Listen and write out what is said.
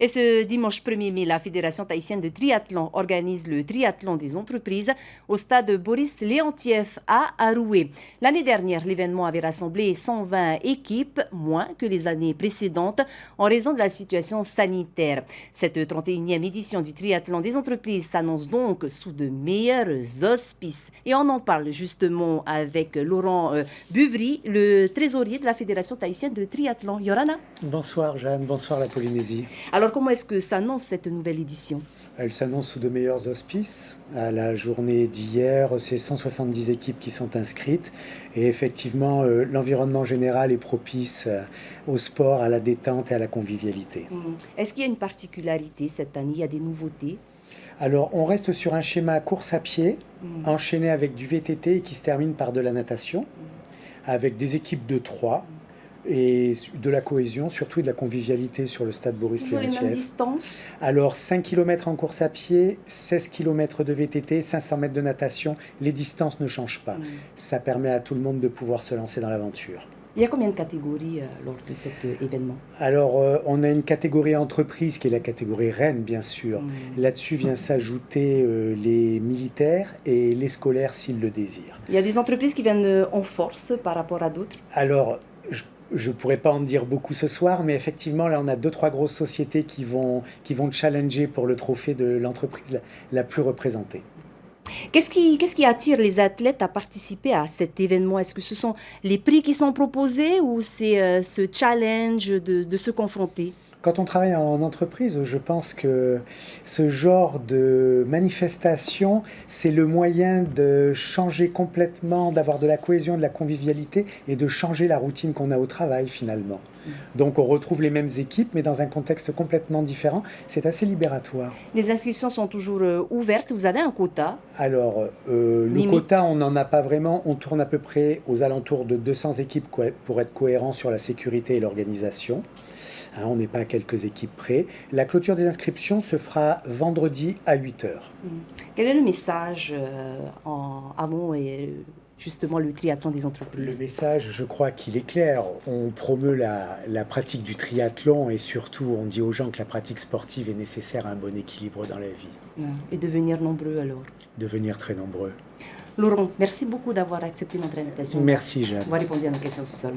Et ce dimanche 1er mai, la Fédération tahitienne de triathlon organise le triathlon des entreprises au stade Boris Léontiev à Aroué. L'année dernière, l'événement avait rassemblé 120 équipes, moins que les années précédentes, en raison de la situation sanitaire. Cette 31e édition du triathlon des entreprises s'annonce donc sous de meilleurs auspices. Et on en parle justement avec Laurent Buvry, le trésorier de la Fédération tahitienne de triathlon. Yorana. Bonsoir Jeanne, bonsoir la Polynésie. Alors comment est-ce que s'annonce cette nouvelle édition? Elle s'annonce sous de meilleurs auspices. À la journée d'hier, c'est 170 équipes qui sont inscrites. Et effectivement, l'environnement général est propice au sport, à la détente et à la convivialité. Est-ce qu'il y a une particularité cette année? Il y a des nouveautés? Alors, on reste sur un schéma course à pied, enchaîné avec du VTT et qui se termine par de la natation, avec des équipes de 3. Et de la cohésion, surtout de la convivialité sur le stade Boris Léontiev. Toujours les mêmes distances? Alors 5 km en course à pied, 16 km de VTT, 500 mètres de natation, les distances ne changent pas. Ça permet à tout le monde de pouvoir se lancer dans l'aventure. Il y a combien de catégories lors de cet événement? Alors, on a une catégorie entreprise qui est la catégorie reine, bien sûr. Là-dessus vient s'ajouter les militaires et les scolaires s'ils le désirent. Il y a des entreprises qui viennent en force par rapport à d'autres? Alors, je ne pourrais pas en dire beaucoup ce soir, mais effectivement, là, on a 2-3 grosses sociétés qui vont challenger pour le trophée de l'entreprise la plus représentée. Qu'est-ce qui attire les athlètes à participer à cet événement? Est-ce que ce sont les prix qui sont proposés ou c'est ce challenge de se confronter? Quand on travaille en entreprise, je pense que ce genre de manifestation, c'est le moyen de changer complètement, d'avoir de la cohésion, de la convivialité et de changer la routine qu'on a au travail finalement. Donc on retrouve les mêmes équipes, mais dans un contexte complètement différent. C'est assez libératoire. Les inscriptions sont toujours ouvertes. Vous avez un quota? Alors, le quota, on n'en a pas vraiment. On tourne à peu près aux alentours de 200 équipes pour être cohérent sur la sécurité et l'organisation. On n'est pas à quelques équipes près. La clôture des inscriptions se fera vendredi à 8h. Quel est le message avant justement le triathlon des entreprises? Le message, je crois qu'il est clair. On promeut la pratique du triathlon et surtout on dit aux gens que la pratique sportive est nécessaire à un bon équilibre dans la vie. Et devenir nombreux alors? Devenir très nombreux. Laurent, merci beaucoup d'avoir accepté notre invitation. Merci Jeanne. On va répondre à nos questions ce soir.